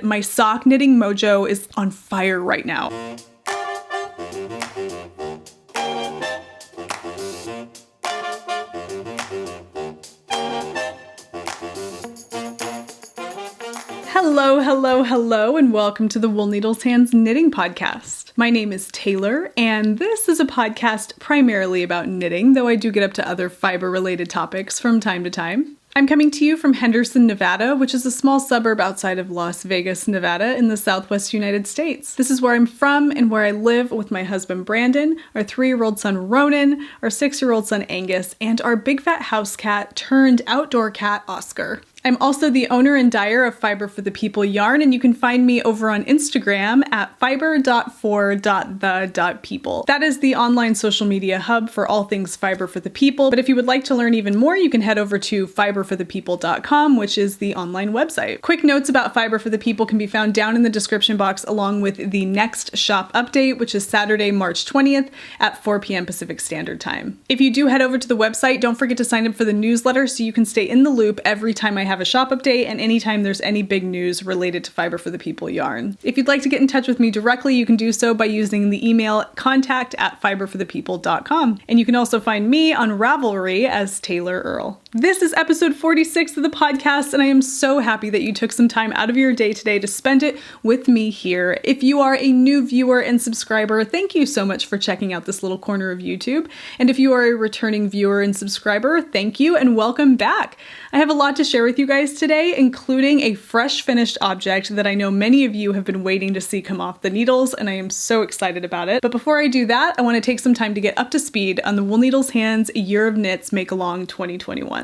My sock knitting mojo is on fire right now. Hello, and welcome to the Wool Needles Hands Knitting Podcast. My name is Tayler, and this is a podcast primarily about knitting, though I do get up to other fiber-related topics from time to time. I'm coming to you from Henderson, Nevada, which is a small suburb outside of Las Vegas, Nevada, in the southwest United States. This is where I'm from and where I live with my husband Brandon, our 3-year-old son Ronan, our 6-year-old son Angus, and our big fat house cat turned outdoor cat Oscar. I'm also the owner and dyer of Fiber for the People yarn, and you can find me over on Instagram at fiber.for.the.people. That is the online social media hub for all things Fiber for the People, but if you would like to learn even more, you can head over to fiberforthepeople.com, which is the online website. Quick notes about Fiber for the People can be found down in the description box, along with the next shop update, which is Saturday, March 20th at 4 p.m. Pacific Standard Time. If you do head over to the website, don't forget to sign up for the newsletter so you can stay in the loop every time I have a shop update and anytime there's any big news related to Fiber for the People yarn. If you'd like to get in touch with me directly, you can do so by using the email contact@fiberforthepeople.com. And you can also find me on Ravelry as Tayler Earl. This is episode 46 of the podcast, and I am so happy that you took some time out of your day today to spend it with me here. If you are a new viewer and subscriber, thank you so much for checking out this little corner of YouTube. And if you are a returning viewer and subscriber, thank you and welcome back. I have a lot to share with you guys today, including a fresh finished object that I know many of you have been waiting to see come off the needles, and I am so excited about it. But before I do that, I want to take some time to get up to speed on the Wool Needles Hands Year of Knits Make-Along 2021.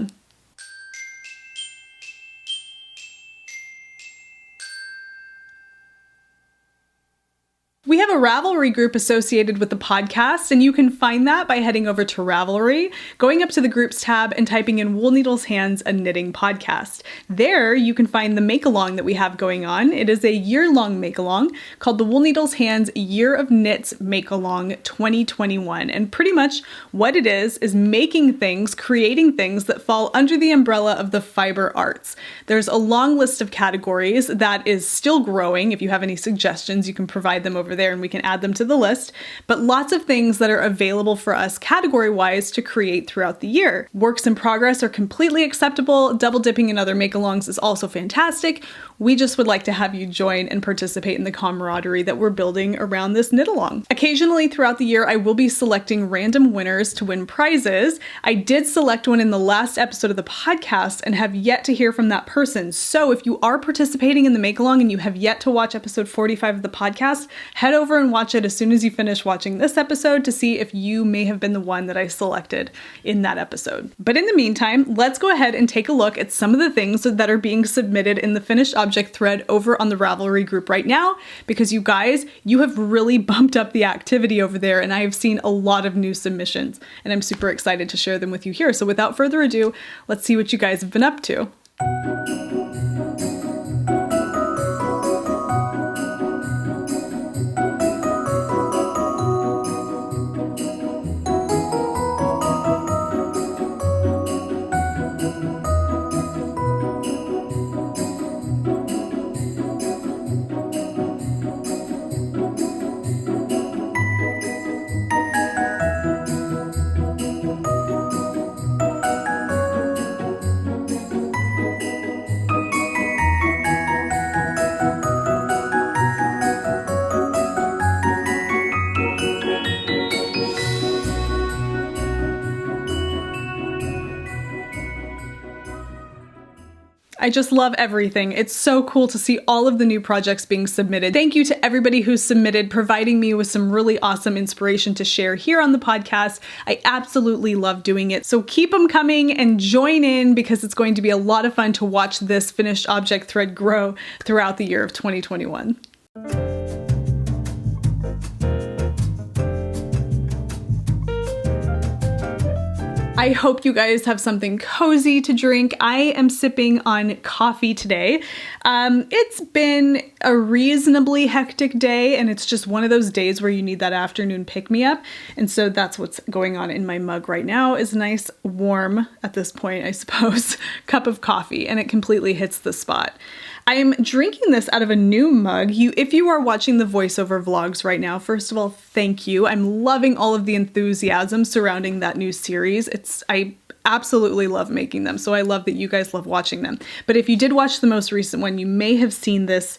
We have a Ravelry group associated with the podcast, and you can find that by heading over to Ravelry, going up to the groups tab and typing in Wool Needles Hands, a knitting podcast. There you can find the make-along that we have going on. It is a year-long make-along called the Wool Needles Hands Year of Knits Make-Along 2021. And pretty much what it is making things, creating things that fall under the umbrella of the fiber arts. There's a long list of categories that is still growing. If you have any suggestions, you can provide them over there and we can add them to the list, but lots of things that are available for us category-wise to create throughout the year. Works in progress are completely acceptable. Double dipping in other make-alongs is also fantastic. We just would like to have you join and participate in the camaraderie that we're building around this knit-along. Occasionally throughout the year, I will be selecting random winners to win prizes. I did select one in the last episode of the podcast and have yet to hear from that person. So if you are participating in the make-along and you have yet to watch episode 45 of the podcast, head over and watch it as soon as you finish watching this episode to see if you may have been the one that I selected in that episode. But in the meantime, let's go ahead and take a look at some of the things that are being submitted in the finished object thread over on the Ravelry group right now, because you guys, you have really bumped up the activity over there and I have seen a lot of new submissions and I'm super excited to share them with you here. So without further ado, let's see what you guys have been up to. I just love everything. It's so cool to see all of the new projects being submitted. Thank you to everybody who's submitted, providing me with some really awesome inspiration to share here on the podcast. I absolutely love doing it. So keep them coming and join in because it's going to be a lot of fun to watch this finished object thread grow throughout the year of 2021. I hope you guys have something cozy to drink. I am sipping on coffee today. It's been a reasonably hectic day, and it's just one of those days where you need that afternoon pick-me-up. And so that's what's going on in my mug right now, is a nice warm, at this point, I suppose, cup of coffee, and it completely hits the spot. I'm drinking this out of a new mug. If you are watching the voiceover vlogs right now, first of all, thank you. I'm loving all of the enthusiasm surrounding that new series. I absolutely love making them, so I love that you guys love watching them. But if you did watch the most recent one, you may have seen this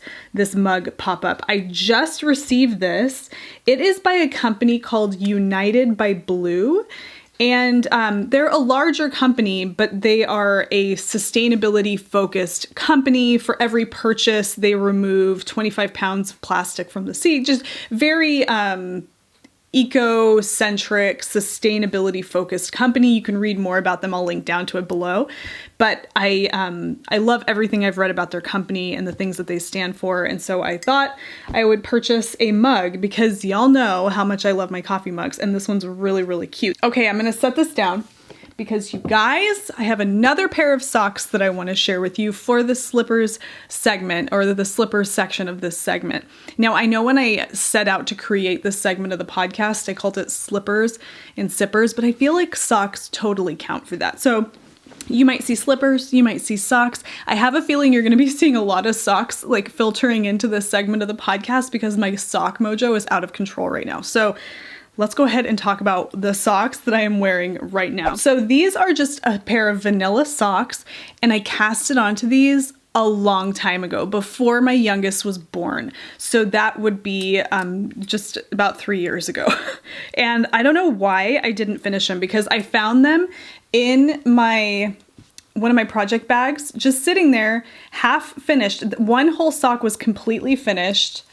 mug pop up. I just received this. It is by a company called United by Blue. And they're a larger company, but they are a sustainability focused company. For every purchase, they remove 25 pounds of plastic from the sea. Just very eco-centric, sustainability-focused company. You can read more about them. I'll link down to it below. But I love everything I've read about their company and the things that they stand for. And so I thought I would purchase a mug because y'all know how much I love my coffee mugs. And this one's really, really cute. Okay, I'm going to set this down because you guys, I have another pair of socks that I want to share with you for the slippers segment, or the slippers section of this segment. Now, I know when I set out to create this segment of the podcast, I called it slippers and sippers, but I feel like socks totally count for that. So you might see slippers, you might see socks. I have a feeling you're going to be seeing a lot of socks like filtering into this segment of the podcast because my sock mojo is out of control right now. So let's go ahead and talk about the socks that I am wearing right now. So these are just a pair of vanilla socks, and I casted onto these a long time ago, before my youngest was born. So that would be just about 3 years ago. And I don't know why I didn't finish them, because I found them in one of my project bags, just sitting there, half finished. One whole sock was completely finished,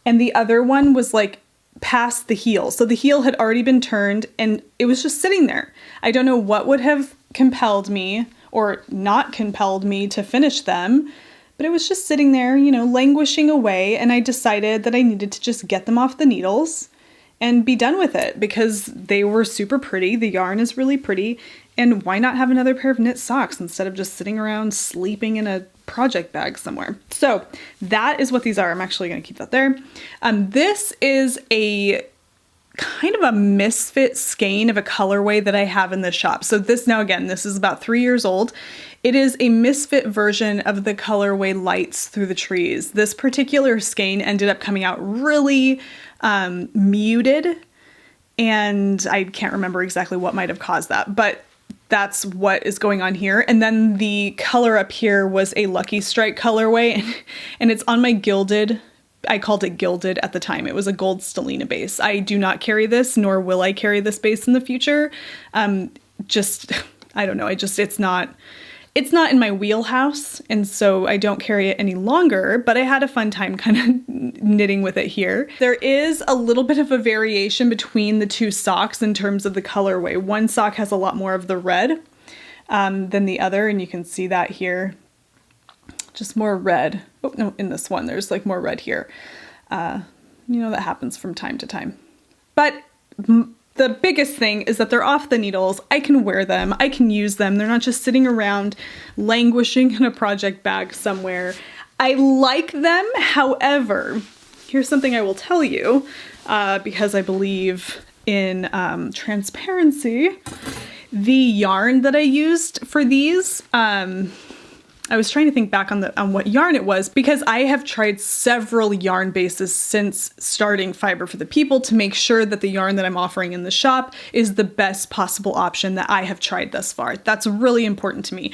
and the other one was like past the heel. So the heel had already been turned and it was just sitting there. I don't know what would have compelled me or not compelled me to finish them, but it was just sitting there, you know, languishing away. And I decided that I needed to just get them off the needles and be done with it because they were super pretty. The yarn is really pretty. And why not have another pair of knit socks instead of just sitting around sleeping in a project bag somewhere? So that is what these are. I'm actually going to keep that there. This is a kind of a misfit skein of a colorway that I have in the shop. So this, now again, this is about 3 years old. It is a misfit version of the colorway Lights Through the Trees. This particular skein ended up coming out really muted, and I can't remember exactly what might have caused that, but that's what is going on here. And then the color up here was a Lucky Strike colorway, and it's on my gilded, I called it gilded at the time. It was a gold stellina base. I do not carry this, nor will I carry this base in the future. I don't know. It's not in my wheelhouse, and so I don't carry it any longer, but I had a fun time kind of knitting with it here. There is a little bit of a variation between the two socks in terms of the colorway. One sock has a lot more of the red than the other, and you can see that here. Just more red. Oh, no, in this one, there's like more red here. You know, that happens from time to time. But the biggest thing is that they're off the needles. I can wear them. I can use them. They're not just sitting around languishing in a project bag somewhere. I like them. However, here's something I will tell you because I believe in transparency. The yarn that I used for these, I was trying to think back on what yarn it was, because I have tried several yarn bases since starting Fiber for the People to make sure that the yarn that I'm offering in the shop is the best possible option that I have tried thus far. That's really important to me.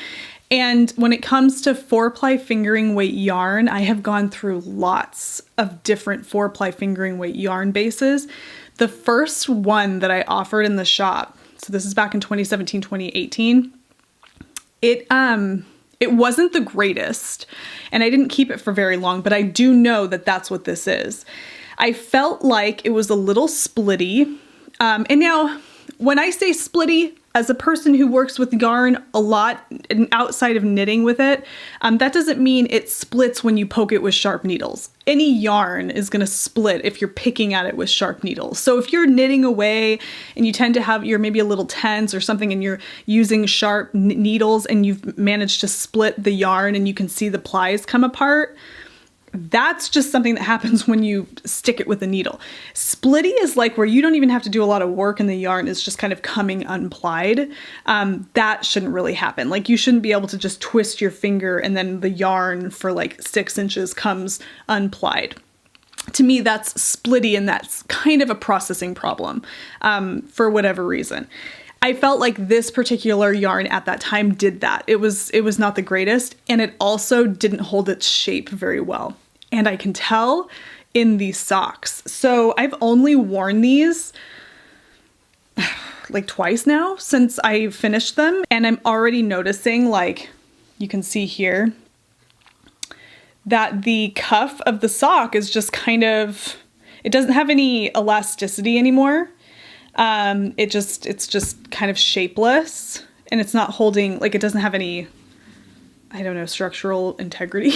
And when it comes to 4-ply fingering weight yarn, I have gone through lots of different 4-ply fingering weight yarn bases. The first one that I offered in the shop, so this is back in 2017, 2018, it wasn't the greatest, and I didn't keep it for very long, but I do know that that's what this is. I felt like it was a little splitty. And now, when I say splitty, as a person who works with yarn a lot and outside of knitting with it, that doesn't mean it splits when you poke it with sharp needles. Any yarn is going to split if you're picking at it with sharp needles. So if you're knitting away and you tend to have, you're maybe a little tense or something, and you're using sharp needles and you've managed to split the yarn and you can see the plies come apart, That's just something that happens when you stick it with a needle. Splitty is like where you don't even have to do a lot of work and the yarn is just kind of coming unplied. That shouldn't really happen. Like you shouldn't be able to just twist your finger and then the yarn for like 6 inches comes unplied. To me, that's splitty, and that's kind of a processing problem for whatever reason. I felt like this particular yarn at that time did that. It was not the greatest, and it also didn't hold its shape very well. And I can tell in these socks. So I've only worn these like twice now since I finished them, and I'm already noticing, like you can see here, that the cuff of the sock is just kind of, it doesn't have any elasticity anymore. It's just kind of shapeless, and it's not holding, like it doesn't have any, I don't know, structural integrity.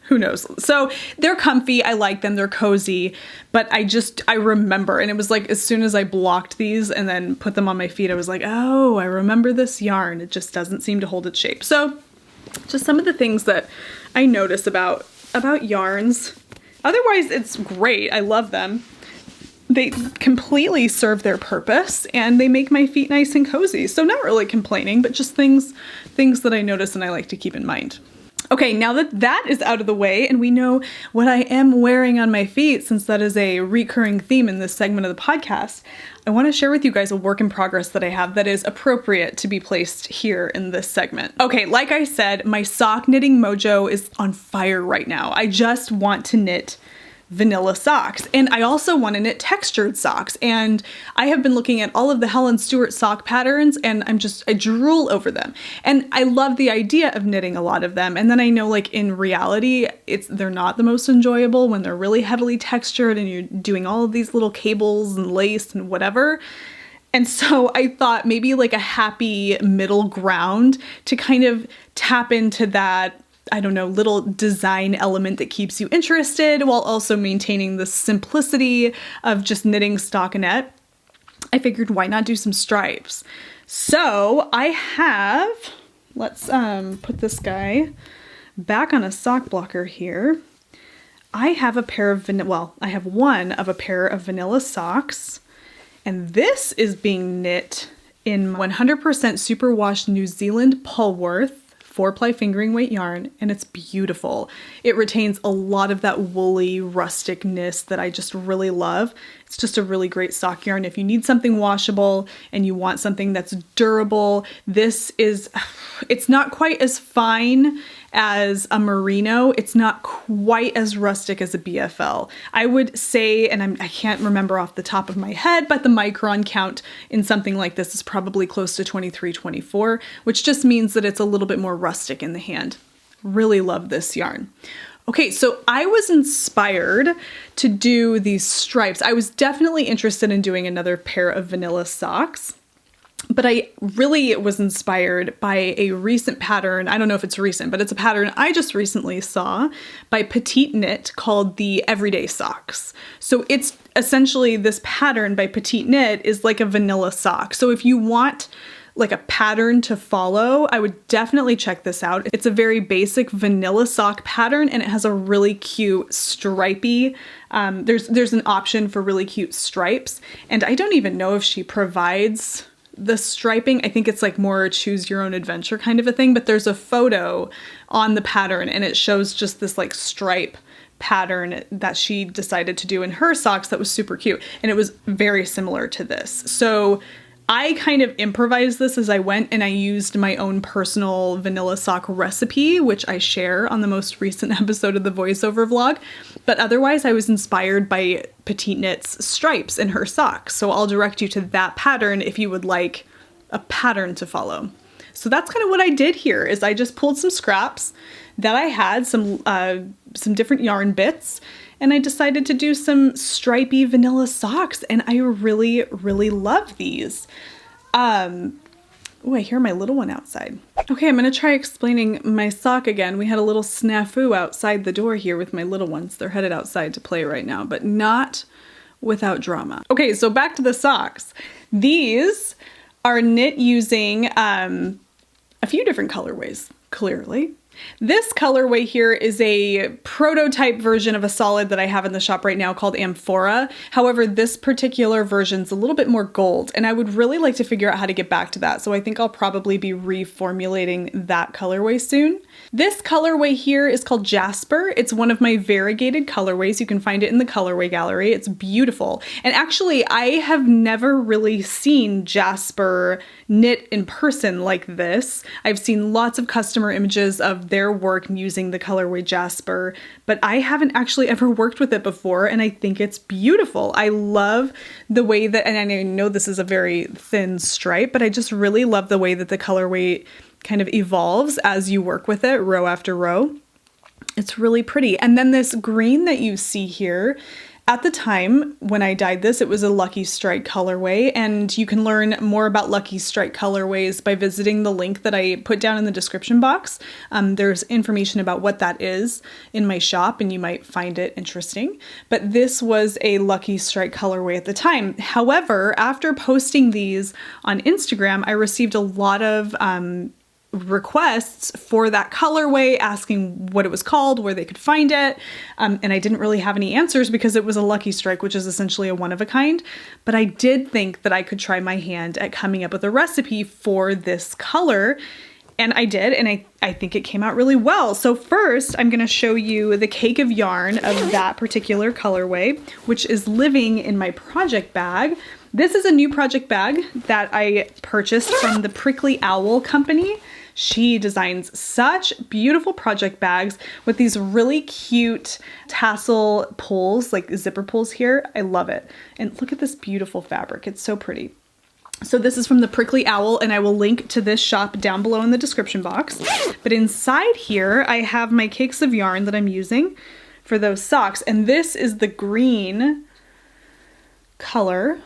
Who knows? So they're comfy. I like them. They're cozy, but I remember, and it was like, as soon as I blocked these and then put them on my feet, I was like, oh, I remember this yarn. It just doesn't seem to hold its shape. So just some of the things that I notice about yarns. Otherwise, it's great. I love them. They completely serve their purpose, and they make my feet nice and cozy. So not really complaining, but just things that I notice and I like to keep in mind. Okay, now that that is out of the way and we know what I am wearing on my feet, since that is a recurring theme in this segment of the podcast, I want to share with you guys a work in progress that I have that is appropriate to be placed here in this segment. Okay, like I said, my sock knitting mojo is on fire right now. I just want to knit vanilla socks, and I also want to knit textured socks, and I have been looking at all of the Helen Stewart sock patterns, and I drool over them, and I love the idea of knitting a lot of them, and then I know, like, in reality they're not the most enjoyable when they're really heavily textured and you're doing all of these little cables and lace and whatever. And so I thought maybe like a happy middle ground to kind of tap into that, I don't know, little design element that keeps you interested while also maintaining the simplicity of just knitting stockinette. I figured, why not do some stripes? So I have, let's put this guy back on a sock blocker here. I have I have one of a pair of vanilla socks, and this is being knit in 100% superwash New Zealand Polworth 4-ply fingering weight yarn, and it's beautiful. It retains a lot of that woolly rusticness that I just really love. It's just a really great sock yarn. If you need something washable and you want something that's durable, it's not quite as fine as a merino. It's not quite as rustic as a BFL. I would say, and I can't remember off the top of my head, but the micron count in something like this is probably close to 23, 24, which just means that it's a little bit more rustic in the hand. Really love this yarn. Okay, so I was inspired to do these stripes. I was definitely interested in doing another pair of vanilla socks, but I really was inspired by a recent pattern. I don't know if it's recent, but it's a pattern I just recently saw by Petite Knit called the Everyday Socks. So it's essentially, this pattern by Petite Knit is like a vanilla sock. So if you want like a pattern to follow, I would definitely check this out. It's a very basic vanilla sock pattern, and it has a really cute stripy, there's an option for really cute stripes, and I don't even know if she provides the striping. I think it's like more choose your own adventure kind of a thing, but there's a photo on the pattern and it shows just this like stripe pattern that she decided to do in her socks that was super cute, and it was very similar to this. So I kind of improvised this as I went, and I used my own personal vanilla sock recipe, which I share on the most recent episode of the voiceover vlog. But otherwise, I was inspired by Petite Knit's stripes in her socks. So I'll direct you to that pattern if you would like a pattern to follow. So that's kind of what I did here, is I just pulled some scraps that I had, some different yarn bits, and I decided to do some stripy vanilla socks, and I really, really love these. Oh, I hear my little one outside. Okay, I'm gonna try explaining my sock again. We had a little snafu outside the door here with my little ones. They're headed outside to play right now, but not without drama. Okay, so back to the socks. These are knit using a few different colorways, clearly. This colorway here is a prototype version of a solid that I have in the shop right now called Amphora. However, this particular version's a little bit more gold, and I would really like to figure out how to get back to that. So I think I'll probably be reformulating that colorway soon. This colorway here is called Jasper. It's one of my variegated colorways. You can find it in the colorway gallery. It's beautiful. And actually, I have never really seen Jasper knit in person like this. I've seen lots of customer images of their work using the colorway Jasper, but I haven't actually ever worked with it before, and I think it's beautiful. I love the way that, and I know this is a very thin stripe, but I just really love the way that the colorway kind of evolves as you work with it row after row. It's really pretty. And then this green that you see here, at the time when I dyed this, it was a Lucky Strike colorway, and you can learn more about Lucky Strike colorways by visiting the link that I put down in the description box. There's information about what that is in my shop, and you might find it interesting. But this was a Lucky Strike colorway at the time. However, after posting these on Instagram, I received a lot of requests for that colorway, asking what it was called, where they could find it, and I didn't really have any answers because it was a Lucky Strike, which is essentially a one-of-a-kind, but I did think that I could try my hand at coming up with a recipe for this color, and I did, and I think it came out really well. So first, I'm going to show you the cake of yarn of that particular colorway, which is living in my project bag. This is a new project bag that I purchased from the Prickly Owl company. She designs such beautiful project bags with these really cute tassel pulls, like zipper pulls here. I love it. And look at this beautiful fabric. It's so pretty. So this is from the Prickly Owl, and I will link to this shop down below in the description box. But inside here, I have my cakes of yarn that I'm using for those socks. And this is the green color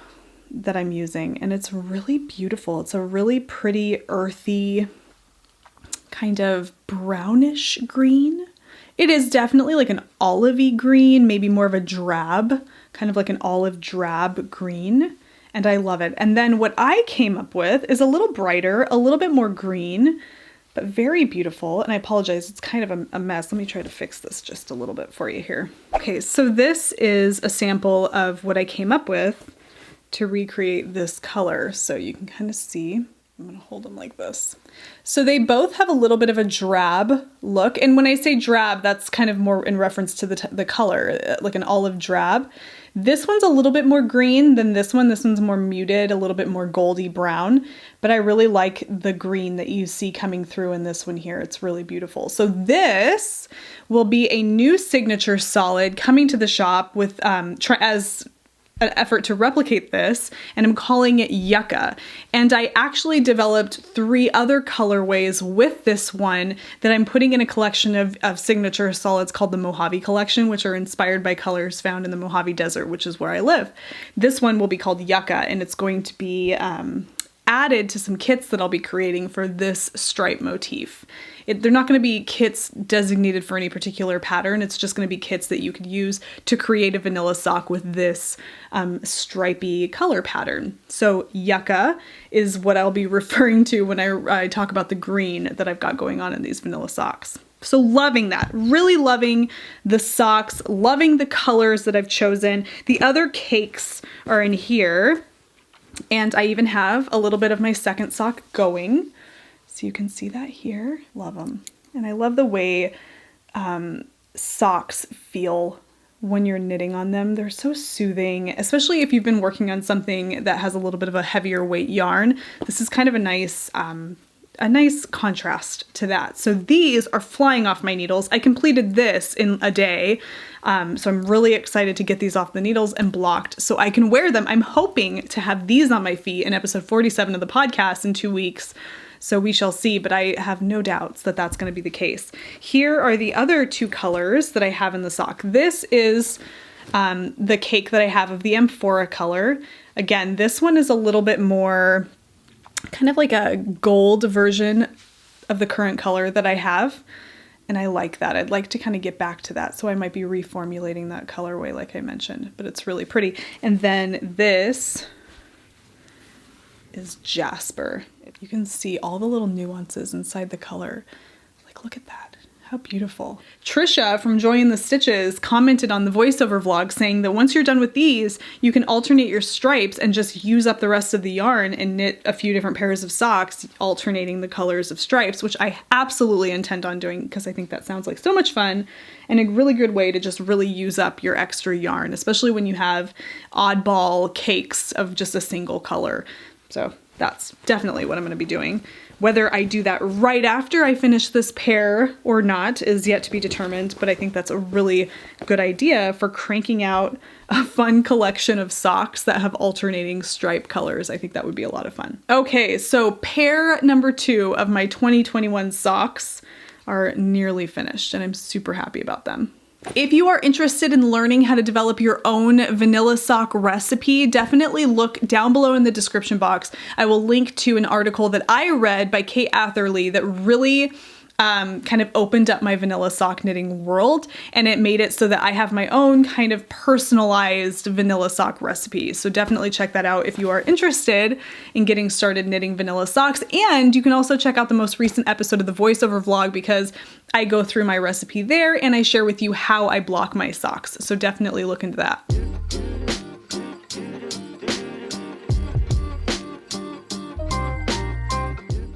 that I'm using, and it's really beautiful. It's a really pretty, earthy, kind of brownish green. It is definitely like an olivey green, maybe more of a drab, kind of like an olive drab green, and I love it. And then what I came up with is a little brighter, a little bit more green, but very beautiful. And I apologize, it's kind of a mess. Let me try to fix this just a little bit for you here. Okay, so this is a sample of what I came up with to recreate this color, so you can kind of see. I'm gonna hold them like this. So they both have a little bit of a drab look. And when I say drab, that's kind of more in reference to the color, like an olive drab. This one's a little bit more green than this one. This one's more muted, a little bit more goldy brown, but I really like the green that you see coming through in this one here. It's really beautiful. So this will be a new signature solid coming to the shop with, as an effort to replicate this, and I'm calling it Yucca. And I actually developed 3 other colorways with this one that I'm putting in a collection of signature solids called the Mojave Collection, which are inspired by colors found in the Mojave Desert, which is where I live. This one will be called Yucca, and it's going to be added to some kits that I'll be creating for this stripe motif. They're not going to be kits designated for any particular pattern. It's just going to be kits that you could use to create a vanilla sock with this stripy color pattern. So Yucca is what I'll be referring to when I talk about the green that I've got going on in these vanilla socks. So loving that, really loving the socks, loving the colors that I've chosen. The other cakes are in here, and I even have a little bit of my second sock going. So you can see that here. Love them. And I love the way socks feel when you're knitting on them. They're so soothing, especially if you've been working on something that has a little bit of a heavier weight yarn. This is kind of a nice contrast to that. So these are flying off my needles. I completed this in a day. So I'm really excited to get these off the needles and blocked so I can wear them. I'm hoping to have these on my feet in episode 47 of the podcast in 2 weeks. So we shall see, but I have no doubts that that's going to be the case. Here are the other 2 colors that I have in the sock. This is the cake that I have of the Amphora color. Again, this one is a little bit more kind of like a gold version of the current color that I have. And I like that. I'd like to kind of get back to that. So I might be reformulating that colorway like I mentioned, but it's really pretty. And then this is Jasper. You can see all the little nuances inside the color. Like, look at that. How beautiful. Trisha from Joy in the Stitches commented on the voiceover vlog saying that once you're done with these, you can alternate your stripes and just use up the rest of the yarn and knit a few different pairs of socks, alternating the colors of stripes, which I absolutely intend on doing because I think that sounds like so much fun and a really good way to just really use up your extra yarn, especially when you have oddball cakes of just a single color. So that's definitely what I'm going to be doing. Whether I do that right after I finish this pair or not is yet to be determined, but I think that's a really good idea for cranking out a fun collection of socks that have alternating stripe colors. I think that would be a lot of fun. Okay, so pair number 2 of my 2021 socks are nearly finished, and I'm super happy about them. If you are interested in learning how to develop your own vanilla sock recipe, definitely look down below in the description box. I will link to an article that I read by Kate Atherley that really kind of opened up my vanilla sock knitting world, and it made it so that I have my own kind of personalized vanilla sock recipe. So definitely check that out if you are interested in getting started knitting vanilla socks. And you can also check out the most recent episode of the voiceover vlog because I go through my recipe there and I share with you how I block my socks. So definitely look into that.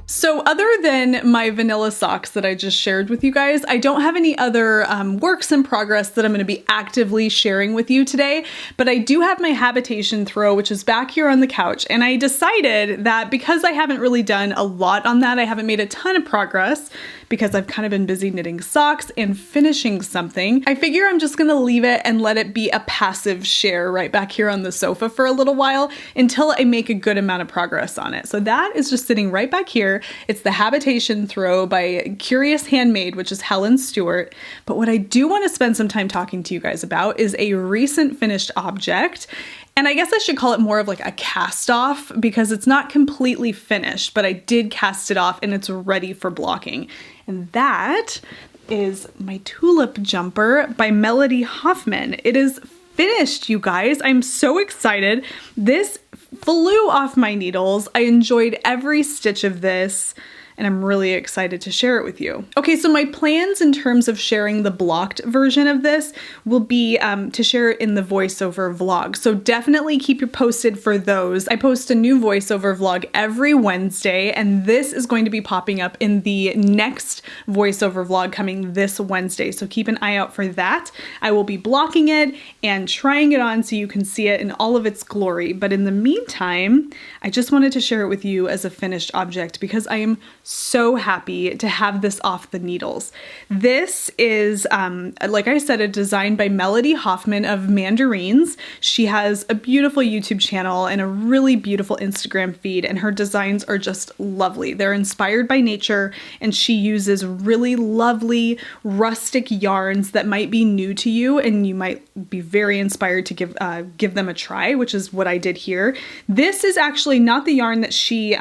So other than my vanilla socks that I just shared with you guys, I don't have any other works in progress that I'm going to be actively sharing with you today, but I do have my habitation throw, which is back here on the couch. And I decided that because I haven't really done a lot on that, I haven't made a ton of progress because I've kind of been busy knitting socks and finishing something, I figure I'm just gonna leave it and let it be a passive share right back here on the sofa for a little while until I make a good amount of progress on it. So that is just sitting right back here. It's the Habitation Throw by Curious Handmade, which is Helen Stewart. But what I do want to spend some time talking to you guys about is a recent finished object. And I guess I should call it more of like a cast off because it's not completely finished, but I did cast it off and it's ready for blocking. And that is my tulip jumper by Melody Hoffman. It is finished, you guys. I'm so excited. This flew off my needles. I enjoyed every stitch of this, and I'm really excited to share it with you. Okay, so my plans in terms of sharing the blocked version of this will be to share it in the voiceover vlog. So definitely keep you posted for those. I post a new voiceover vlog every Wednesday, and this is going to be popping up in the next voiceover vlog coming this Wednesday. So keep an eye out for that. I will be blocking it and trying it on so you can see it in all of its glory. But in the meantime, I just wanted to share it with you as a finished object because I am so happy to have this off the needles. This is, like I said, a design by Melody Hoffman of Mandarines. She has a beautiful YouTube channel and a really beautiful Instagram feed, and her designs are just lovely. They're inspired by nature, and she uses really lovely rustic yarns that might be new to you, and you might be very inspired to give them a try, which is what I did here. This is actually not the yarn that she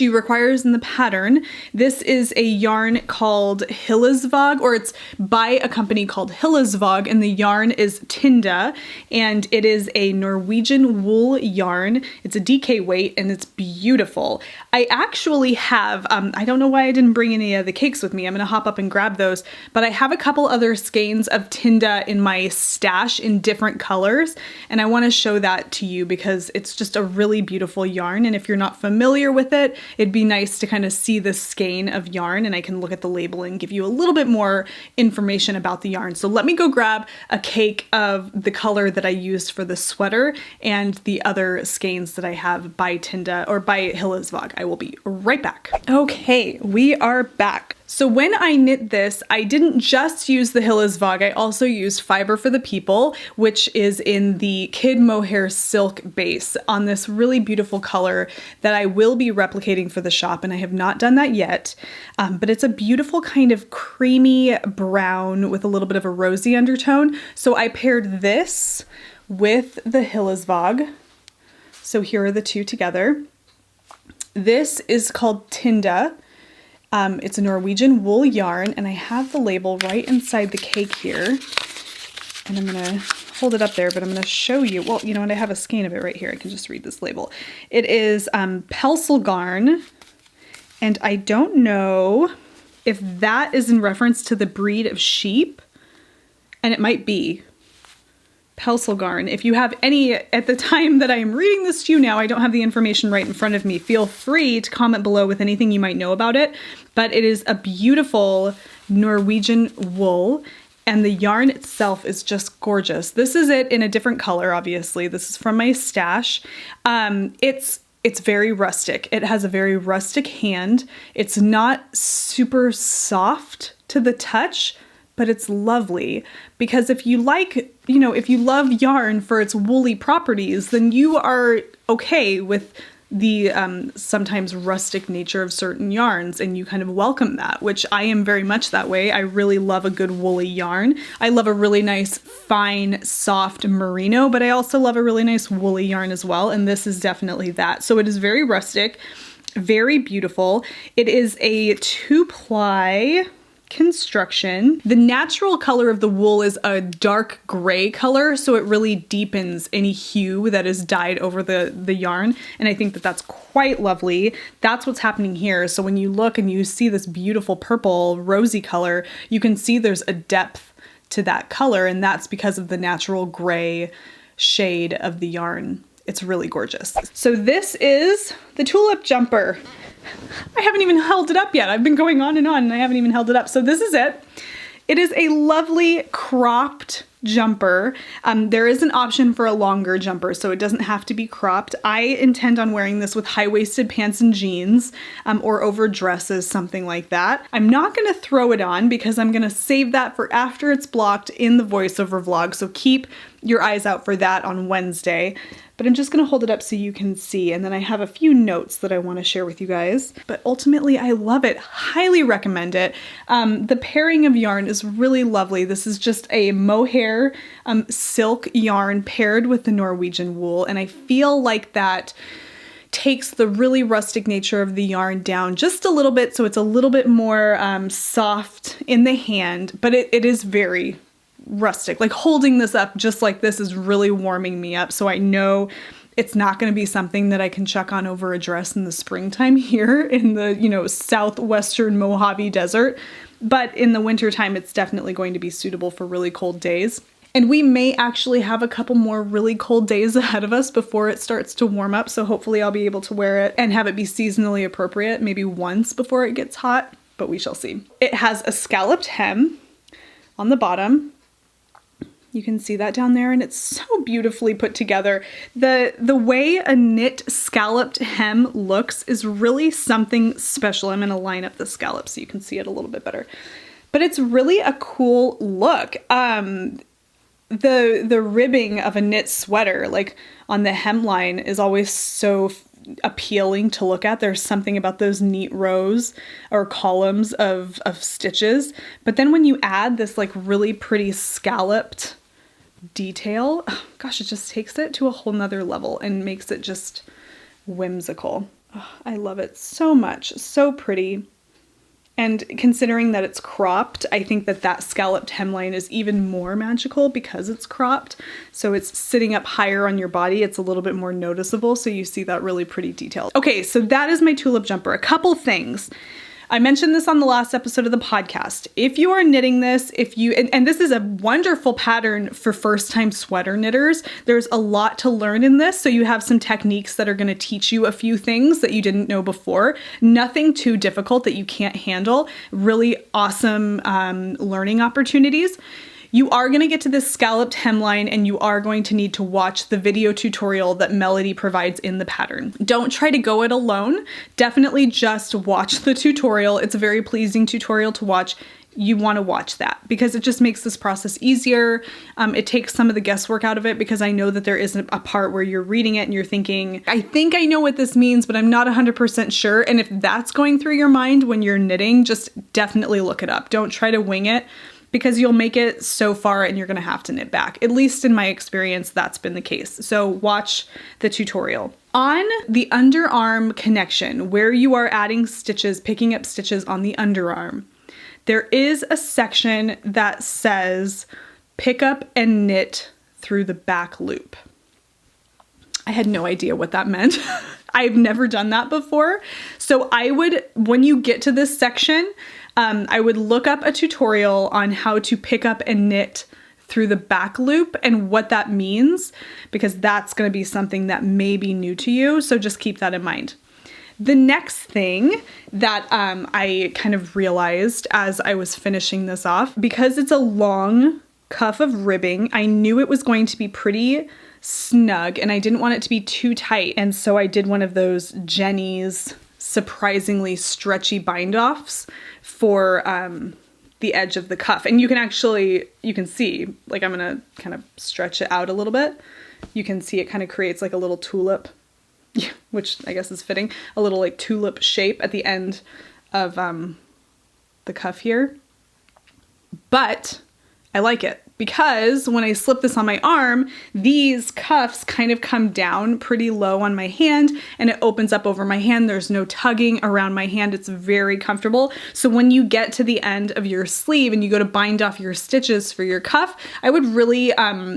requires in the pattern. This is a yarn called Hillesvåg, or it's by a company called Hillesvåg, and the yarn is Tinda, and it is a Norwegian wool yarn. It's a DK weight, and it's beautiful. I actually have, I don't know why I didn't bring any of the cakes with me. I'm gonna hop up and grab those, but I have a couple other skeins of Tinda in my stash in different colors, and I wanna show that to you because it's just a really beautiful yarn, and if you're not familiar with it, it'd be nice to kind of see the skein of yarn, and I can look at the label and give you a little bit more information about the yarn. So let me go grab a cake of the color that I used for the sweater and the other skeins that I have by Tinda or by Hillesvåg. I will be right back. Okay, we are back. So when I knit this, I didn't just use the Hillesvåg, I also used Fiber for the People, which is in the Kid Mohair Silk base on this really beautiful color that I will be replicating for the shop, and I have not done that yet. But it's a beautiful kind of creamy brown with a little bit of a rosy undertone. So I paired this with the Hillesvåg. So here are the two together. This is called Tinda. It's a Norwegian wool yarn, and I have the label right inside the cake here. And I'm gonna hold it up there, but I'm gonna show you, well, you know what, I have a skein of it right here. I can just read this label. It is Pelselgarn, and I don't know if that is in reference to the breed of sheep, and it might be Pelselgarn. If you have any, at the time that I am reading this to you now, I don't have the information right in front of me. Feel free to comment below with anything you might know about it. But it is a beautiful Norwegian wool, and the yarn itself is just gorgeous. This is it in a different color, obviously. This is from my stash. It's very rustic. It has a very rustic hand. It's not super soft to the touch, but it's lovely, because if you like, if you love yarn for its woolly properties, then you are okay with the sometimes rustic nature of certain yarns, and you kind of welcome that, which I am very much that way. I really love a good woolly yarn. I love a really nice, fine, soft merino, but I also love a really nice woolly yarn as well, and this is definitely that. So it is very rustic, very beautiful. It is a 2-ply construction. The natural color of the wool is a dark gray color, so it really deepens any hue that is dyed over the yarn, and I think that that's quite lovely. That's what's happening here. So when you look and you see this beautiful purple rosy color, you can see there's a depth to that color, and that's because of the natural gray shade of the yarn. It's really gorgeous. So this is the tulip jumper. I haven't even held it up yet. I've been going on and I haven't even held it up. So this is it. It is a lovely cropped jumper. There is an option for a longer jumper, so it doesn't have to be cropped. I intend on wearing this with high-waisted pants and jeans, or over dresses, something like that. I'm not gonna throw it on because I'm gonna save that for after it's blocked in the voiceover vlog, so keep your eyes out for that on Wednesday. But I'm just gonna hold it up so you can see, and then I have a few notes that I wanna share with you guys. But ultimately, I love it, highly recommend it. The pairing of yarn is really lovely. This is just a mohair silk yarn paired with the Norwegian wool, and I feel like that takes the really rustic nature of the yarn down just a little bit, so it's a little bit more soft in the hand, but it is very rustic. Like holding this up just like this is really warming me up, so I know it's not going to be something that I can chuck on over a dress in the springtime here in the, southwestern Mojave Desert, but in the wintertime it's definitely going to be suitable for really cold days. And we may actually have a couple more really cold days ahead of us before it starts to warm up, so hopefully I'll be able to wear it and have it be seasonally appropriate, maybe once before it gets hot, but we shall see. It has a scalloped hem on the bottom. You can see that down there, and it's so beautifully put together. The way a knit scalloped hem looks is really something special. I'm gonna line up the scallop so you can see it a little bit better. But it's really a cool look. The ribbing of a knit sweater, like on the hemline, is always so appealing to look at. There's something about those neat rows or columns of stitches. But then when you add this like really pretty scalloped detail, oh, gosh, it just takes it to a whole nother level and makes it just whimsical. Oh, I love it so much. So pretty. And considering that it's cropped, I think that that scalloped hemline is even more magical because it's cropped. So it's sitting up higher on your body. It's a little bit more noticeable. So you see that really pretty detail. Okay, so that is my tulip jumper. A couple things. I mentioned this on the last episode of the podcast. If you are knitting this, and this is a wonderful pattern for first-time sweater knitters. There's a lot to learn in this, so you have some techniques that are going to teach you a few things that you didn't know before. Nothing too difficult that you can't handle. Really awesome learning opportunities. You are going to get to this scalloped hemline, and you are going to need to watch the video tutorial that Melody provides in the pattern. Don't try to go it alone. Definitely just watch the tutorial. It's a very pleasing tutorial to watch. You want to watch that because it just makes this process easier. It takes some of the guesswork out of it because I know that there isn't a part where you're reading it and you're thinking, I think I know what this means, but I'm not 100% sure. And if that's going through your mind when you're knitting, just definitely look it up. Don't try to wing it, because you'll make it so far and you're gonna have to knit back. At least in my experience, that's been the case. So watch the tutorial. On the underarm connection, where you are adding stitches, picking up stitches on the underarm, there is a section that says pick up and knit through the back loop. I had no idea what that meant. I've never done that before. So I would, when you get to this section, I would look up a tutorial on how to pick up and knit through the back loop and what that means, because that's going to be something that may be new to you. So just keep that in mind. The next thing that I kind of realized as I was finishing this off, because it's a long cuff of ribbing, I knew it was going to be pretty snug and I didn't want it to be too tight. And so I did one of those Jenny's surprisingly stretchy bind offs for the edge of the cuff. And you can see, like, I'm gonna kind of stretch it out a little bit. You can see it kind of creates like a little tulip, which I guess is fitting, a little like tulip shape at the end of the cuff here. But I like it because when I slip this on my arm, these cuffs kind of come down pretty low on my hand and it opens up over my hand. There's no tugging around my hand. It's very comfortable. So when you get to the end of your sleeve and you go to bind off your stitches for your cuff, I would really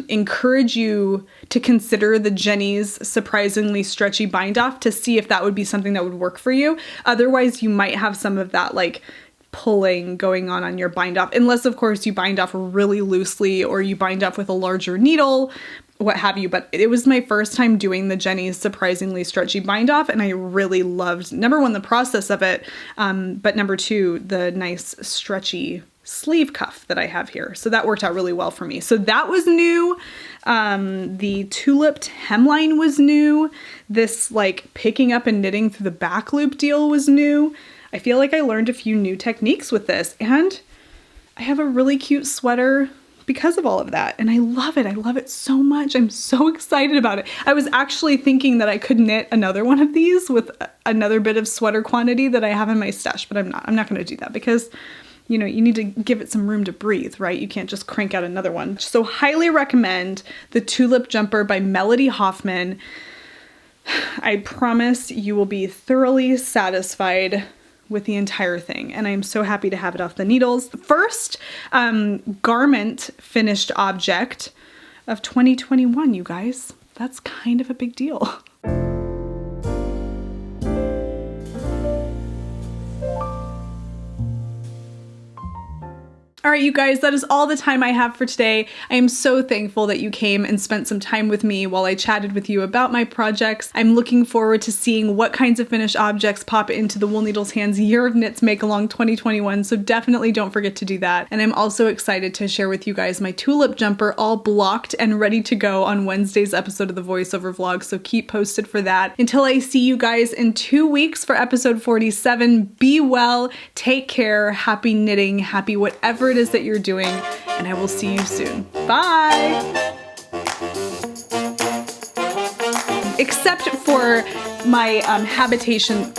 encourage you to consider the Jenny's surprisingly stretchy bind off to see if that would be something that would work for you. Otherwise, you might have some of that like pulling going on your bind off, unless of course you bind off really loosely or you bind off with a larger needle, what have you. But it was my first time doing the Jenny's surprisingly stretchy bind off, and I really loved, number one, the process of it, but number two, the nice stretchy sleeve cuff that I have here. So that worked out really well for me. So that was new. The tuliped hemline was new. This like picking up and knitting through the back loop deal was new. I feel like I learned a few new techniques with this, and I have a really cute sweater because of all of that. And I love it. I love it so much. I'm so excited about it. I was actually thinking that I could knit another one of these with another bit of sweater quantity that I have in my stash, but I'm not going to do that because, you know, you need to give it some room to breathe, right? You can't just crank out another one. So highly recommend the Tulip Jumper by Melody Hoffman. I promise you will be thoroughly satisfied with the entire thing, and I'm so happy to have it off the needles. First garment finished object of 2021, you guys. That's kind of a big deal. All right, you guys, that is all the time I have for today. I am so thankful that you came and spent some time with me while I chatted with you about my projects. I'm looking forward to seeing what kinds of finished objects pop into the Wool Needles Hands Year of Knits Make Along 2021, so definitely don't forget to do that. And I'm also excited to share with you guys my tulip jumper all blocked and ready to go on Wednesday's episode of the voiceover vlog, so keep posted for that. Until I see you guys in 2 weeks for episode 47, be well, take care, happy knitting, happy whatever it is that you're doing, and I will see you soon. Bye! Except for my habitation